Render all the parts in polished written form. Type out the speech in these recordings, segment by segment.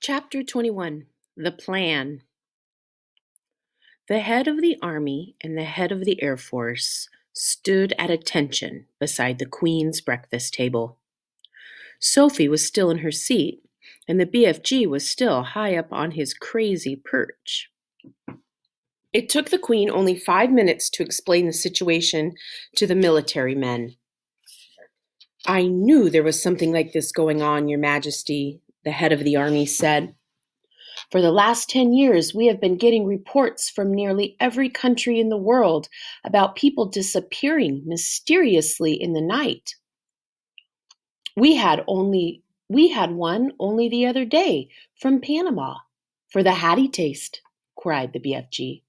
Chapter 21. The Plan. The head of the army and the head of the Air Force stood at attention beside the Queen's breakfast table. Sophie was still in her seat, and the BFG was still high up on his crazy perch. It took the Queen only 5 minutes to explain the situation to the military men. "I knew there was something like this going on, Your Majesty," the head of the army said. "For the last 10 years, we have been getting reports from nearly every country in the world about people disappearing mysteriously in the night. We had one only the other day from Panama for the Hattie taste," cried the BFG.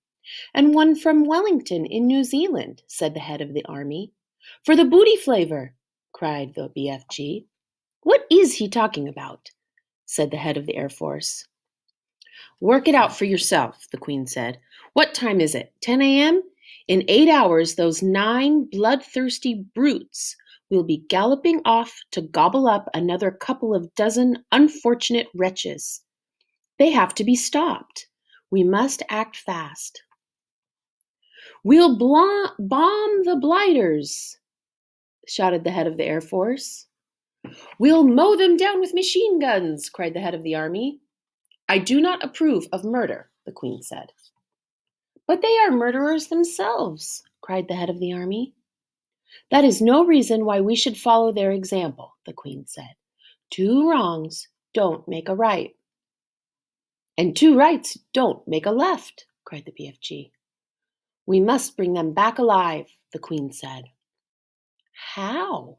"And one from Wellington in New Zealand," said the head of the army. "For the booty flavor," cried the BFG. "What is he talking about?" said the head of the Air Force. "Work it out for yourself," the Queen said. "What time is it? 10 a.m.? In 8 hours, those 9 bloodthirsty brutes will be galloping off to gobble up another couple of dozen unfortunate wretches. They have to be stopped. We must act fast." "We'll bomb the blighters," shouted the head of the Air Force. "We'll mow them down with machine guns," cried the head of the army. "I do not approve of murder," the Queen said. "But they are murderers themselves," cried the head of the army. "That is no reason why we should follow their example," the Queen said. "Two wrongs don't make a right." "And two rights don't make a left," cried the BFG. "We must bring them back alive," the Queen said. "How?"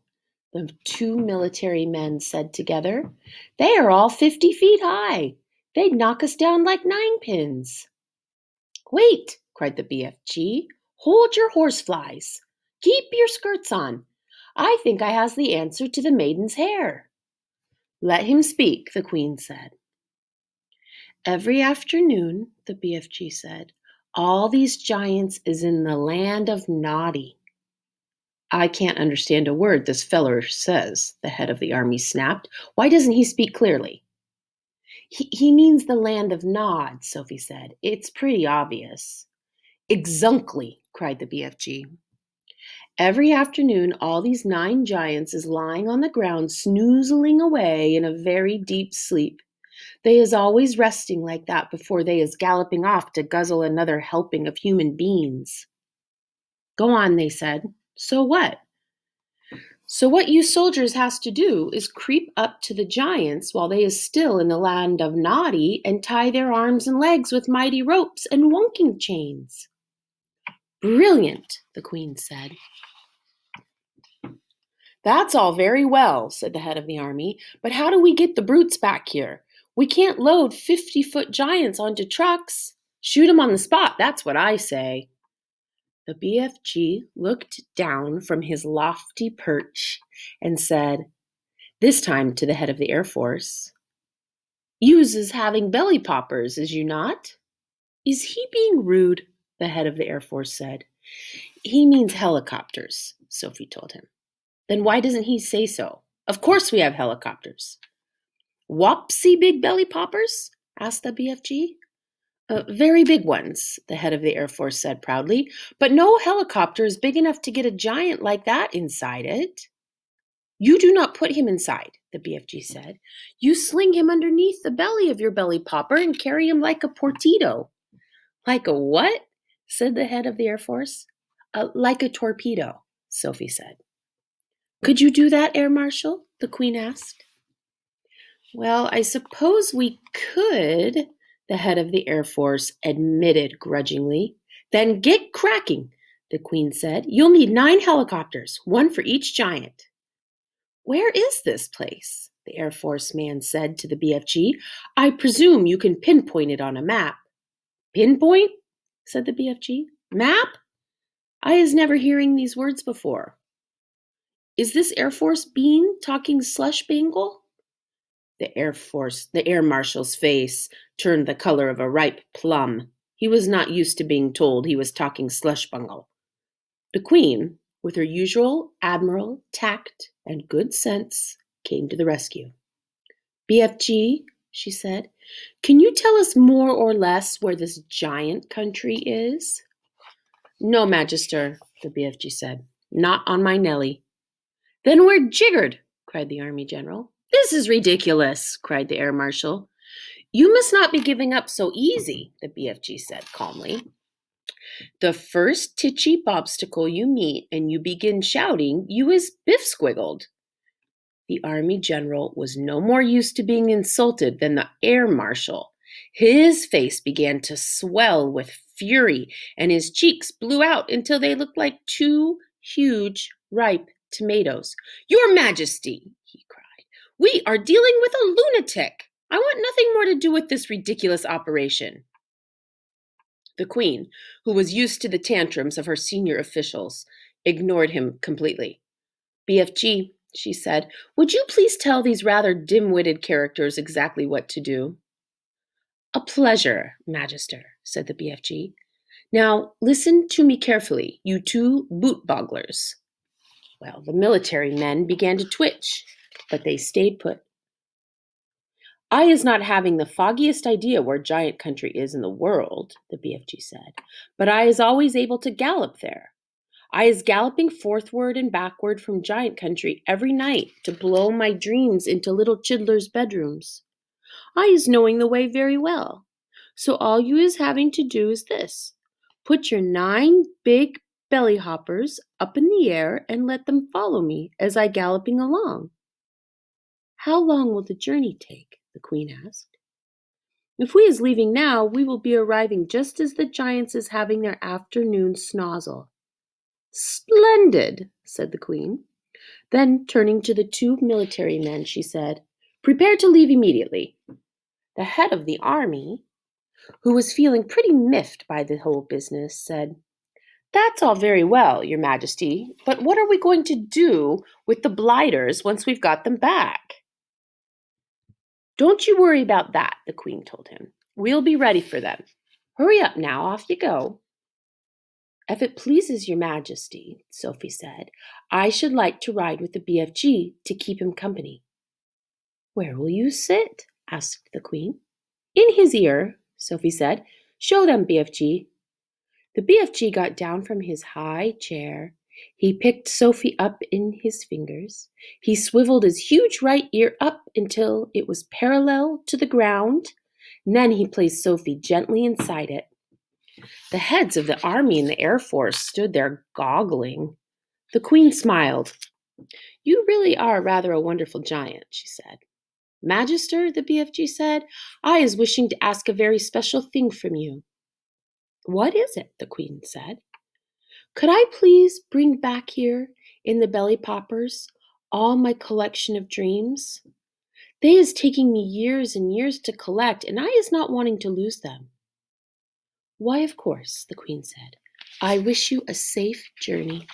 the 2 military men said together. "They are all 50 feet high. They'd knock us down like 9-pins. "Wait," cried the BFG. "Hold your horseflies. Keep your skirts on. I think I has the answer to the maiden's hair." "Let him speak," the Queen said. "Every afternoon," the BFG said, "all these giants is in the land of Naughty." "I can't understand a word this feller says," the head of the army snapped. "Why doesn't he speak clearly?" He means the land of Nod," Sophie said. "It's pretty obvious." "Exactly," cried the BFG. "Every afternoon, all these 9 giants is lying on the ground snoozling away in a very deep sleep. They is always resting like that before they is galloping off to guzzle another helping of human beings." "Go on," they said. "So what?" "So what you soldiers has to do is creep up to the giants while they is still in the land of Naughty and tie their arms and legs with mighty ropes and wonking chains." "Brilliant," the Queen said. "That's all very well," said the head of the army, "but how do we get the brutes back here? We can't load 50-foot giants onto trucks. Shoot 'em on the spot, that's what I say." The BFG looked down from his lofty perch and said, this time to the head of the Air Force, "Yous is having belly poppers, is you not?" "Is he being rude?" the head of the Air Force said. "He means helicopters," Sophie told him. "Then why doesn't he say so? Of course we have helicopters." "Wopsy big belly poppers?" asked the BFG. Very big ones," the head of the Air Force said proudly, "but no helicopter is big enough to get a giant like that inside it." "You do not put him inside," the BFG said. "You sling him underneath the belly of your belly popper and carry him like a torpedo." "Like a what?" said the head of the Air Force. Like a torpedo," Sophie said. "Could you do that, Air Marshal?" the Queen asked. "Well, I suppose we could," the head of the Air Force admitted grudgingly. "Then get cracking," the Queen said. "You'll need 9 helicopters, 1 for each giant." "Where is this place?" the Air Force man said to the BFG. "I presume you can pinpoint it on a map." "Pinpoint?" said the BFG. "Map? I is never hearing these words before. Is this Air Force bean talking slush bangle?" The Air Marshal's face turned the color of a ripe plum. He was not used to being told he was talking slush bungle. The Queen, with her usual admiral tact and good sense, came to the rescue. "BFG," she said, Can you tell us more or less where this giant country is? No, Magister, the BFG said. Not on my Nelly. Then we're jiggered, cried the Army General. This is ridiculous, cried the Air Marshal. You must not be giving up so easy, the BFG said calmly. The first titchy obstacle you meet and you begin shouting, you is biff squiggled. The Army General was no more used to being insulted than the Air Marshal. His face began to swell with fury, and his cheeks blew out until they looked like two huge, ripe tomatoes. Your Majesty, he cried, we are dealing with a lunatic. I want nothing more to do with this ridiculous operation. The Queen, who was used to the tantrums of her senior officials, ignored him completely. BFG, she said, would you please tell these rather dim-witted characters exactly what to do? A pleasure, Magister, said the BFG. Now, listen to me carefully, you two boot-bogglers. Well, the military men began to twitch, but they stayed put. I is not having the foggiest idea where Giant Country is in the world, the BFG said, but I is always able to gallop there. I is galloping forthward and backward from Giant Country every night to blow my dreams into little Chidler's bedrooms. I is knowing the way very well. So all you is having to do is this. Put your 9 big belly hoppers up in the air and let them follow me as I galloping along. How long will the journey take? The Queen asked. If we is leaving now, we will be arriving just as the giants is having their afternoon snozzle. Splendid, said the Queen. Then, turning to the 2 military men, she said, prepare to leave immediately. The head of the army, who was feeling pretty miffed by the whole business, said, that's all very well, Your Majesty, but what are we going to do with the blighters once we've got them back? Don't you worry about that, the Queen told him. We'll be ready for them. Hurry up now, off you go. If it pleases Your Majesty, Sophie said, I should like to ride with the BFG to keep him company. Where will you sit? Asked the Queen. In his ear, Sophie said. Show them, BFG. The BFG got down from his high chair. He picked Sophie up in his fingers. He swiveled his huge right ear up until it was parallel to the ground. And then he placed Sophie gently inside it. The heads of the Army and the Air Force stood there goggling. The Queen smiled. You really are rather a wonderful giant, she said. Magister, the BFG said, I is wishing to ask a very special thing from you. What is it? The Queen said. Could I please bring back here, in the belly poppers, all my collection of dreams? They is taking me years and years to collect, and I is not wanting to lose them. Why, of course, the Queen said. I wish you a safe journey.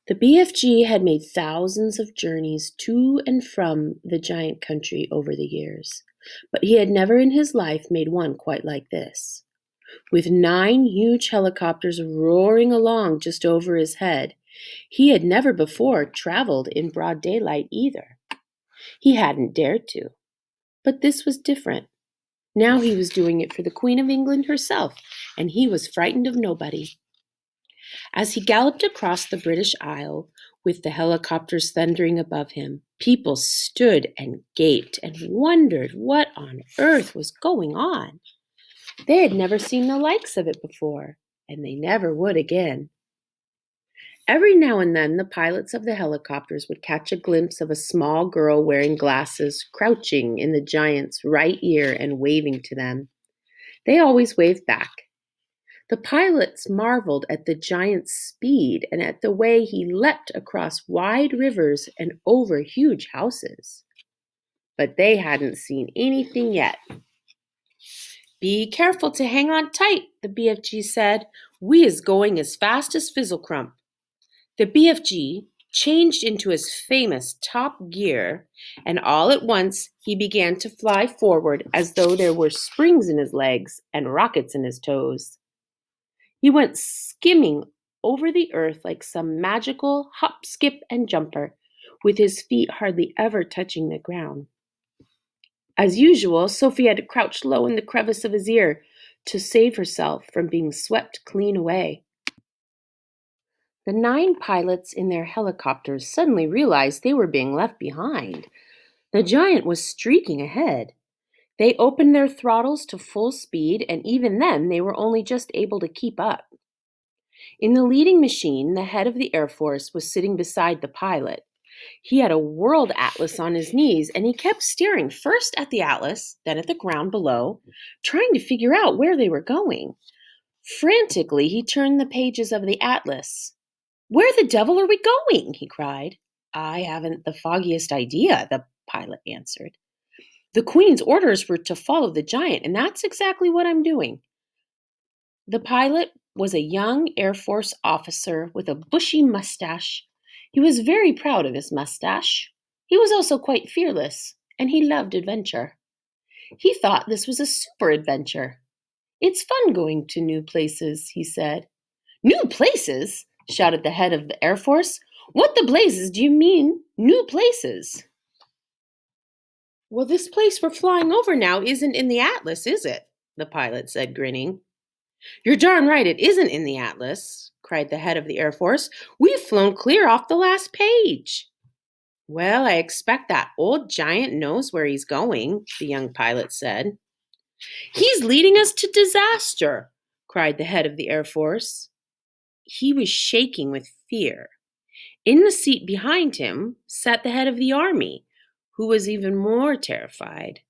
The BFG had made thousands of journeys to and from the giant country over the years, but he had never in his life made one quite like this. With 9 huge helicopters roaring along just over his head, he had never before traveled in broad daylight either. He hadn't dared to. But this was different. Now he was doing it for the Queen of England herself, and he was frightened of nobody. As he galloped across the British Isle, with the helicopters thundering above him, people stood and gaped and wondered what on earth was going on. They had never seen the likes of it before, and they never would again. Every now and then, the pilots of the helicopters would catch a glimpse of a small girl wearing glasses, crouching in the giant's right ear and waving to them. They always waved back. The pilots marveled at the giant's speed and at the way he leapt across wide rivers and over huge houses. But they hadn't seen anything yet. Be careful to hang on tight, the BFG said. We is going as fast as Fizzlecrump. The BFG changed into his famous top gear, and all at once he began to fly forward as though there were springs in his legs and rockets in his toes. He went skimming over the earth like some magical hop, skip, and jumper, with his feet hardly ever touching the ground. As usual, Sophie had to crouch low in the crevice of his ear to save herself from being swept clean away. The 9 pilots in their helicopters suddenly realized they were being left behind. The giant was streaking ahead. They opened their throttles to full speed, and even then they were only just able to keep up. In the leading machine, the head of the Air Force was sitting beside the pilot. He had a world atlas on his knees, and he kept staring first at the atlas, then at the ground below, trying to figure out where they were going. Frantically, he turned the pages of the atlas. "Where the devil are we going?" he cried. "I haven't the foggiest idea," the pilot answered. "The Queen's orders were to follow the giant, and that's exactly what I'm doing." The pilot was a young Air Force officer with a bushy mustache. He was very proud of his mustache. He was also quite fearless, and he loved adventure. He thought this was a super adventure. "It's fun going to new places," he said. "New places?" shouted the head of the Air Force. "What the blazes do you mean, new places?" "Well, this place we're flying over now isn't in the atlas, is it?" the pilot said, grinning. "You're darn right it isn't in the atlas," cried the head of the Air Force. "We've flown clear off the last page." "Well, I expect that old giant knows where he's going," the young pilot said. "He's leading us to disaster," cried the head of the Air Force. He was shaking with fear. In the seat behind him sat the head of the army, who was even more terrified.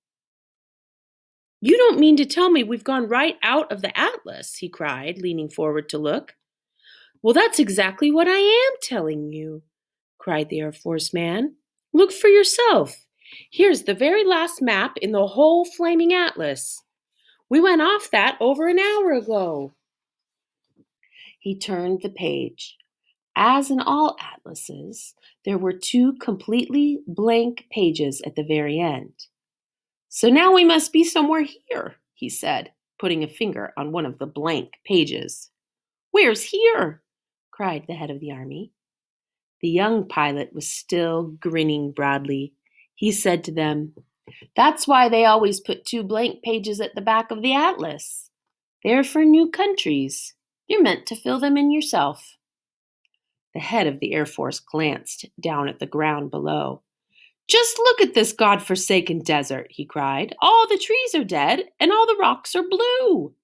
"You don't mean to tell me we've gone right out of the atlas," he cried, leaning forward to look. "Well, that's exactly what I am telling you," cried the Air Force man. "Look for yourself. Here's the very last map in the whole flaming atlas. We went off that over an hour ago." He turned the page. As in all atlases, there were 2 completely blank pages at the very end. "So now we must be somewhere here," he said, putting a finger on one of the blank pages. "Where's here?" cried the head of the army. The young pilot was still grinning broadly. He said to them, "That's why they always put 2 blank pages at the back of the atlas. They're for new countries. You're meant to fill them in yourself." The head of the Air Force glanced down at the ground below. "Just look at this godforsaken desert," he cried. "All the trees are dead, and all the rocks are blue."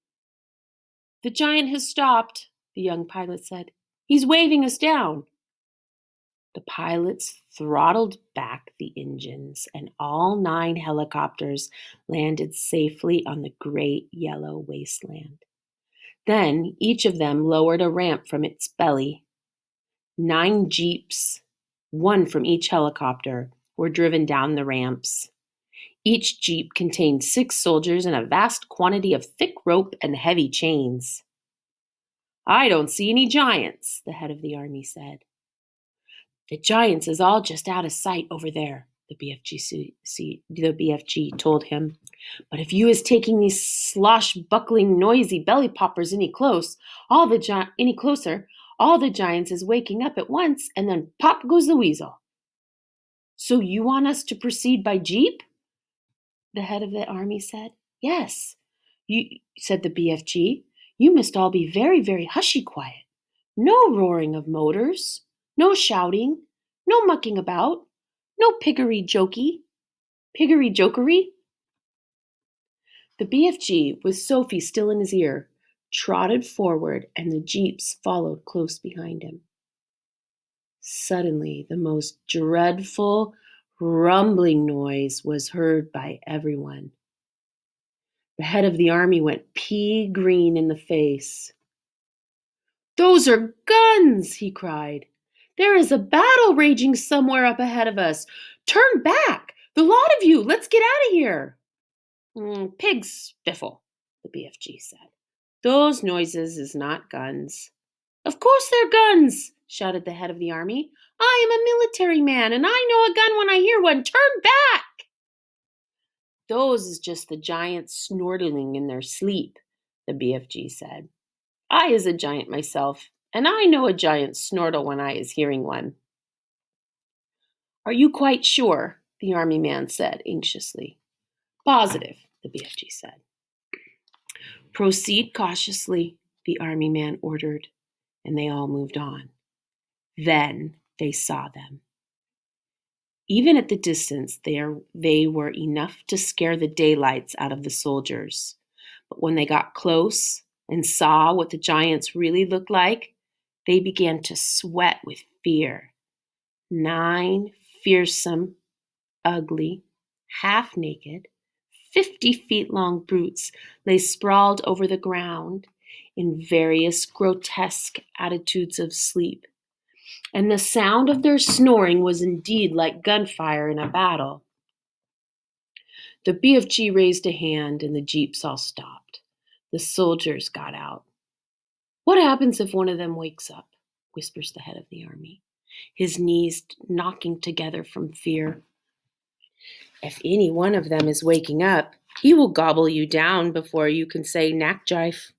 "The giant has stopped," the young pilot said. "He's waving us down." The pilots throttled back the engines, and all 9 helicopters landed safely on the great yellow wasteland. Then each of them lowered a ramp from its belly. 9 jeeps, one from each helicopter, were driven down the ramps. Each jeep contained 6 soldiers and a vast quantity of thick rope and heavy chains. "I don't see any giants," the head of the army said. "The giants is all just out of sight over there," the BFG told him. "But if you is taking these slosh-buckling, noisy belly poppers any closer, all the giants is waking up at once, and then pop goes the weasel." "So you want us to proceed by jeep?" the head of the army said. "Yes," said the BFG. "You must all be very, very hushy quiet. No roaring of motors, no shouting, no mucking about, no piggery jokery. The BFG, with Sophie still in his ear, trotted forward, and the jeeps followed close behind him. Suddenly, the most dreadful rumbling noise was heard by everyone. The head of the army went pea-green in the face. "Those are guns!" he cried. "There is a battle raging somewhere up ahead of us. Turn back! The lot of you! Let's get out of here!" "Pigs spiffle," the BFG said. "Those noises is not guns." "Of course they're guns!" shouted the head of the army. "I am a military man, and I know a gun when I hear one. Turn back!" "Those is just the giants snortling in their sleep," the BFG said. "I is a giant myself, and I know a giant snortle when I is hearing one." "Are you quite sure?" the army man said anxiously. Positive, the BFG said. Proceed cautiously, the army man ordered, and they all moved on. Then they saw them. Even at the distance, they were enough to scare the daylights out of the soldiers. But when they got close and saw what the giants really looked like, they began to sweat with fear. 9 fearsome, ugly, half-naked, 50 feet long brutes lay sprawled over the ground in various grotesque attitudes of sleep, and the sound of their snoring was indeed like gunfire in a battle. The BFG raised a hand and the jeeps all stopped. The soldiers got out. What happens if one of them wakes up? Whispers the head of the army, his knees knocking together from fear. If any one of them is waking up, he will gobble you down before you can say knackjife.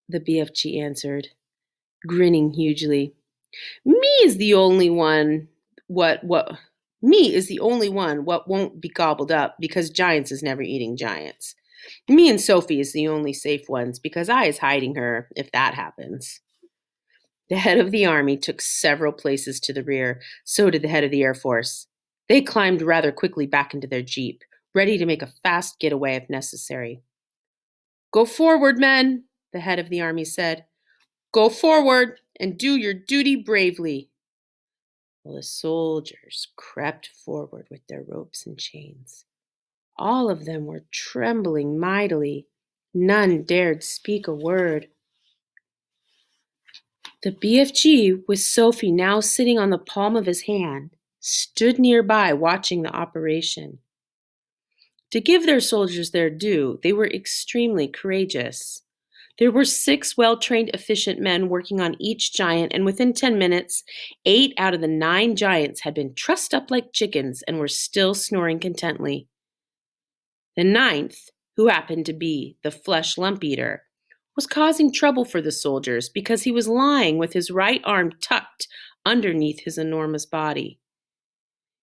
The BFG answered, grinning hugely. Me is the only one what won't be gobbled up because giants is never eating giants. Me and Sophie is the only safe ones because I is hiding her if that happens. The head of the army took several places to the rear. So did the head of the Air Force. They climbed rather quickly back into their jeep, ready to make a fast getaway if necessary. Go forward, men, the head of the army said. Go forward and do your duty bravely. Well, the soldiers crept forward with their ropes and chains. All of them were trembling mightily. None dared speak a word. The BFG, with Sophie now sitting on the palm of his hand, stood nearby watching the operation. To give their soldiers their due, they were extremely courageous. There were 6 well-trained, efficient men working on each giant, and within 10 minutes, 8 out of the 9 giants had been trussed up like chickens and were still snoring contently. The 9th, who happened to be the flesh lump eater, was causing trouble for the soldiers because he was lying with his right arm tucked underneath his enormous body.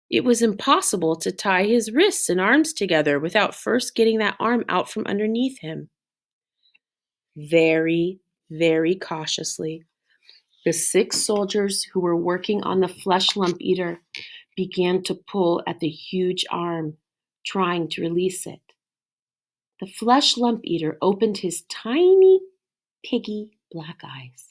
It was impossible to tie his wrists and arms together without first getting that arm out from underneath him. Very, very cautiously, the 6 soldiers who were working on the flesh lump eater began to pull at the huge arm, trying to release it. The flesh lump eater opened his tiny, piggy black eyes.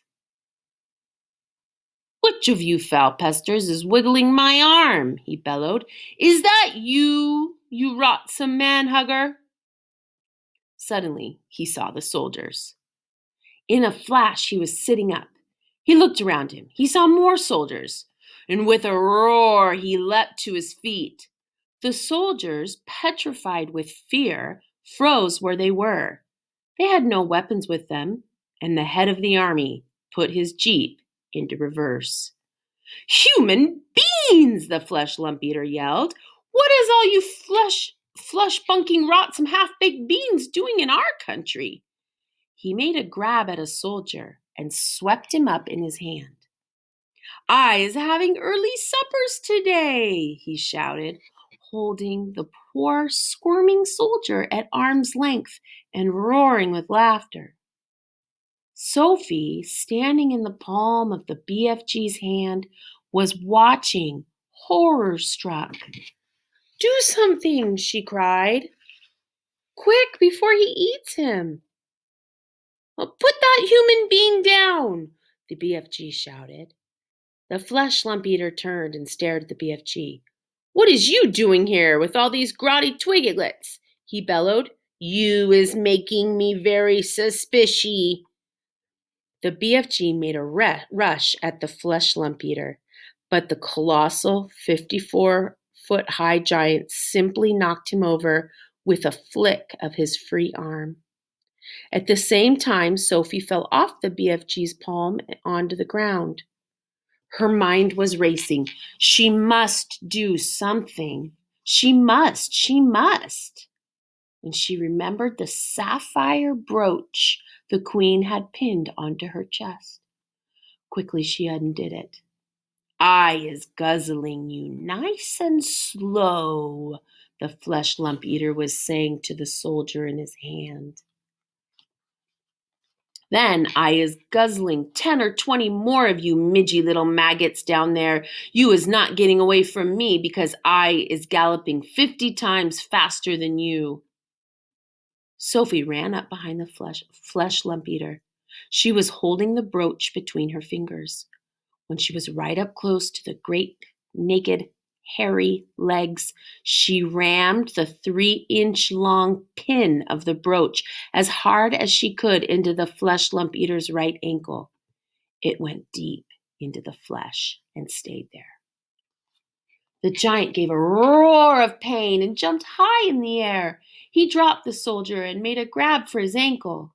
Which of you foul pesters is wiggling my arm? He bellowed. Is that you rotsome man-hugger? Suddenly, he saw the soldiers. In a flash, he was sitting up. He looked around him. He saw more soldiers, and with a roar, he leapt to his feet. The soldiers, petrified with fear, froze where they were. They had no weapons with them, and the head of the army put his jeep into reverse. Human beings, the flesh lump eater yelled. What is all you flush-bunking rotsome half-baked beans doing in our country? He made a grab at a soldier and swept him up in his hand. I is having early suppers today, he shouted, holding the poor squirming soldier at arm's length and roaring with laughter. Sophie, standing in the palm of the BFG's hand, was watching, horror-struck. Do something, she cried. Quick, before he eats him. Well, put that human being down, the BFG shouted. The flesh lump eater turned and stared at the BFG. What is you doing here with all these grotty twiglets? He bellowed. You is making me very suspicious. The BFG made a rush at the flesh lump eater, but the colossal 54-foot-high giant simply knocked him over with a flick of his free arm. At the same time, Sophie fell off the BFG's palm onto the ground. Her mind was racing. She must do something. She must. And she remembered the sapphire brooch the queen had pinned onto her chest. Quickly she undid it. I is guzzling you nice and slow, the flesh lump eater was saying to the soldier in his hand. Then I is guzzling 10 or 20 more of you midgy little maggots down there. You is not getting away from me because I is galloping 50 times faster than you. Sophie ran up behind the flesh lump eater. She was holding the brooch between her fingers. When she was right up close to the great, naked, hairy legs, she rammed the 3-inch long pin of the brooch as hard as she could into the flesh lump eater's right ankle. It went deep into the flesh and stayed there. The giant gave a roar of pain and jumped high in the air. He dropped the soldier and made a grab for his ankle.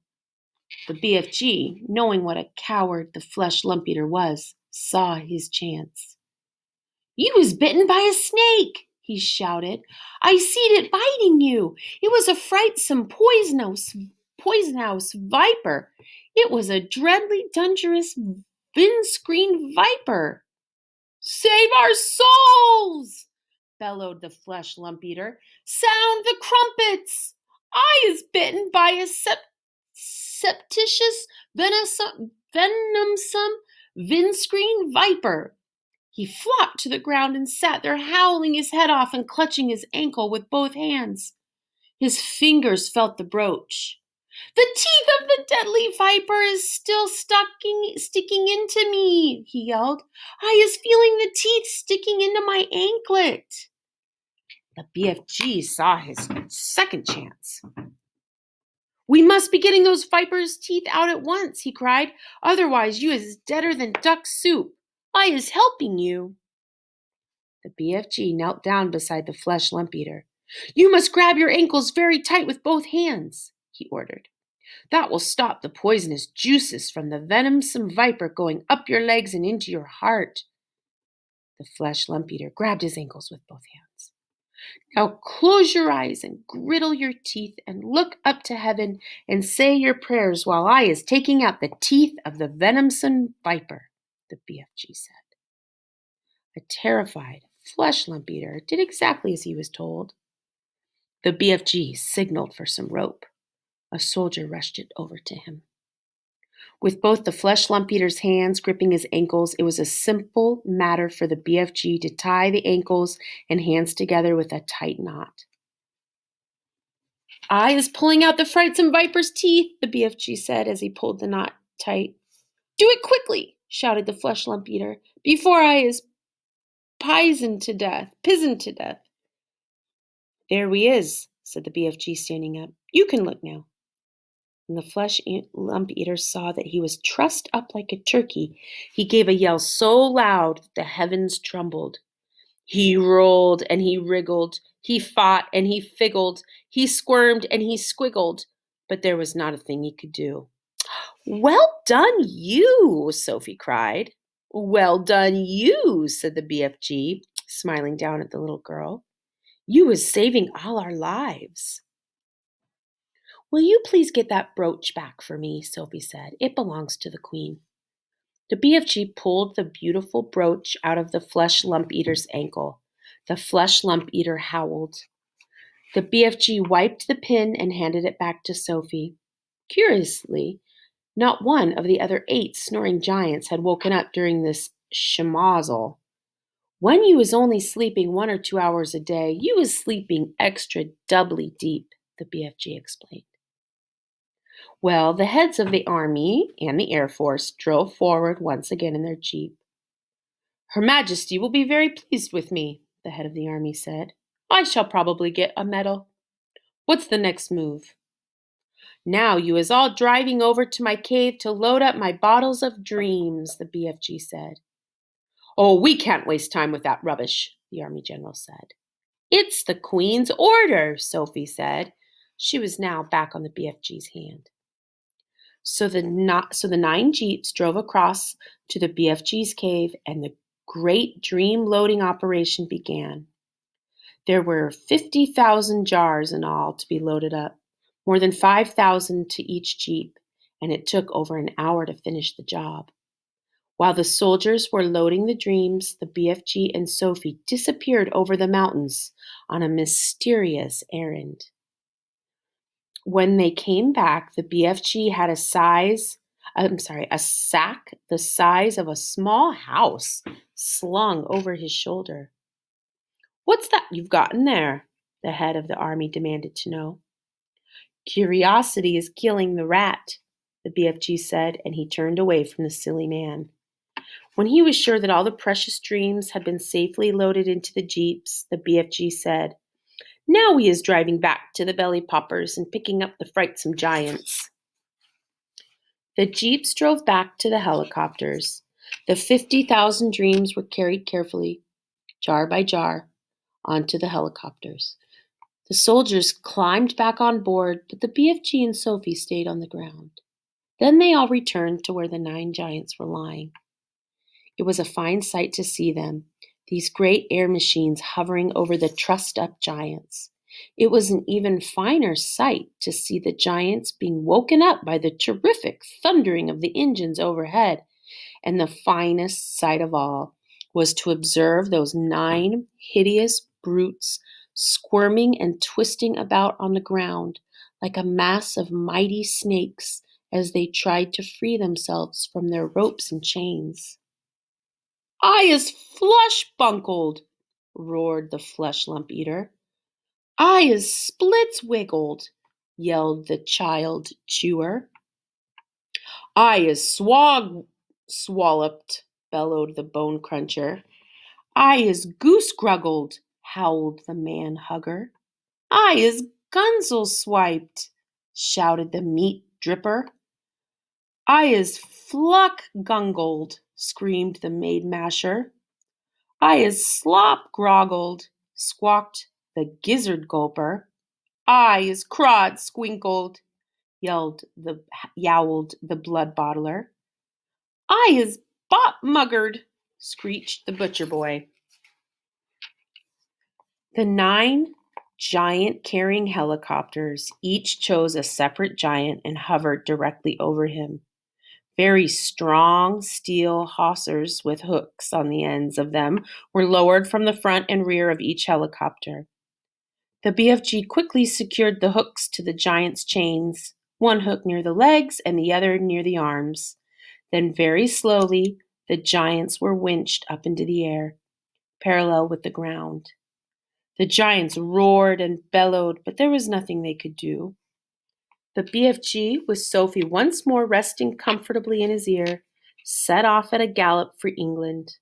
The BFG, knowing what a coward the flesh lump eater was, saw his chance. "You was bitten by a snake," he shouted. "I seed it biting you. It was a frightsome poisonous viper. It was a dreadly dangerous windscreen viper." "Save our souls!" bellowed the flesh lump eater. "Sound the crumpets! I is bitten by a septitious venomsome windscreen viper." He flopped to the ground and sat there howling his head off and clutching his ankle with both hands. His fingers felt the brooch. "The teeth of the deadly viper is still sticking into me," he yelled. "I is feeling the teeth sticking into my anklet." The BFG saw his second chance. "We must be getting those viper's teeth out at once," he cried. "Otherwise you is deader than duck soup. I is helping you." The BFG knelt down beside the flesh lump eater. "You must grab your ankles very tight with both hands," he ordered. "That will stop the poisonous juices from the venomsome viper going up your legs and into your heart." The flesh lump eater grabbed his ankles with both hands. "Now close your eyes and grittle your teeth and look up to heaven and say your prayers while I is taking out the teeth of the venomsome viper," the BFG said. A terrified flesh lump eater did exactly as he was told. The BFG signaled for some rope. A soldier rushed it over to him. With both the flesh lump eater's hands gripping his ankles, it was a simple matter for the BFG to tie the ankles and hands together with a tight knot. "I is pulling out the frightsome viper's teeth," the BFG said as he pulled the knot tight. "Do it quickly," shouted the flesh lump eater, "before I is pizened to death. "There we is," said the BFG, standing up. "You can look now." When the flesh lump eater saw that he was trussed up like a turkey, he gave a yell so loud that the heavens trembled. He rolled and he wriggled, he fought and he figgled, he squirmed and he squiggled, but there was not a thing he could do. "Well done, you!" Sophie cried. "Well done, you!" said the BFG, smiling down at the little girl. "You was saving all our lives." "Will you please get that brooch back for me?" Sophie said. "It belongs to the queen." The BFG pulled the beautiful brooch out of the flesh lump eater's ankle. The flesh lump eater howled. The BFG wiped the pin and handed it back to Sophie. Curiously, not one of the other 8 snoring giants had woken up during this schmozzle. When you was only sleeping 1 or 2 hours a day, you was sleeping extra doubly deep, the BFG explained. Well, the heads of the Army and the Air Force drove forward once again in their jeep. "Her Majesty will be very pleased with me," the head of the Army said. "I shall probably get a medal. What's the next move?" "Now you is all driving over to my cave to load up my bottles of dreams," the BFG said. "Oh, we can't waste time with that rubbish," the Army general said. "It's the Queen's order," Sophie said. She was now back on the BFG's hand. So the 9 jeeps drove across to the BFG's cave, and the great dream loading operation began. There were 50,000 jars in all to be loaded up, more than 5,000 to each jeep, and it took over an hour to finish the job. While the soldiers were loading the dreams, the BFG and Sophie disappeared over the mountains on a mysterious errand. When they came back, the BFG had a sack the size of a small house slung over his shoulder. "What's that you've got in there?" the head of the army demanded to know. "Curiosity is killing the rat," the BFG said, and he turned away from the silly man. When he was sure that all the precious dreams had been safely loaded into the jeeps, the BFG said, "Now we is driving back to the belly poppers and picking up the frightsome giants." The jeeps drove back to the helicopters. The 50,000 dreams were carried carefully, jar by jar, onto the helicopters. The soldiers climbed back on board, but the BFG and Sophie stayed on the ground. Then they all returned to where the 9 giants were lying. It was a fine sight to see them, these great air machines hovering over the trussed-up giants. It was an even finer sight to see the giants being woken up by the terrific thundering of the engines overhead. And the finest sight of all was to observe those 9 hideous brutes squirming and twisting about on the ground like a mass of mighty snakes as they tried to free themselves from their ropes and chains. "I is flush bunkled," roared the flesh lump eater. "I is splits wiggled," yelled the child chewer. "I is swalloped," bellowed the bone cruncher. "I is goose gruggled," howled the man hugger. "I is gunsel swiped," shouted the meat dripper. "I is fluck gungled," screamed the maid masher. "I is slop groggled," squawked the gizzard gulper. "I is crod squinkled," yowled the blood bottler. "I is bop muggered," screeched the butcher boy. The 9 giant carrying helicopters each chose a separate giant and hovered directly over him. Very strong steel hawsers with hooks on the ends of them were lowered from the front and rear of each helicopter. The BFG quickly secured the hooks to the giant's chains, one hook near the legs and the other near the arms. Then very slowly, the giants were winched up into the air, parallel with the ground. The giants roared and bellowed, but there was nothing they could do. The BFG, with Sophie once more resting comfortably in his ear, set off at a gallop for England.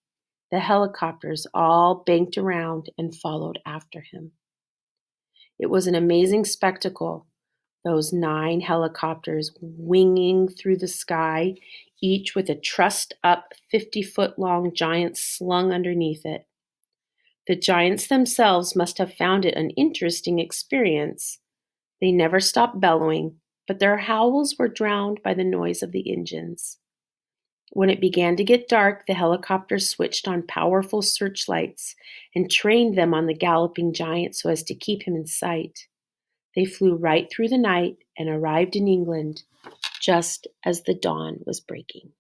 The helicopters all banked around and followed after him. It was an amazing spectacle, those 9 helicopters winging through the sky, each with a trussed-up 50-foot-long giant slung underneath it. The giants themselves must have found it an interesting experience. They never stopped bellowing, but their howls were drowned by the noise of the engines. When it began to get dark, the helicopters switched on powerful searchlights and trained them on the galloping giant so as to keep him in sight. They flew right through the night and arrived in England just as the dawn was breaking.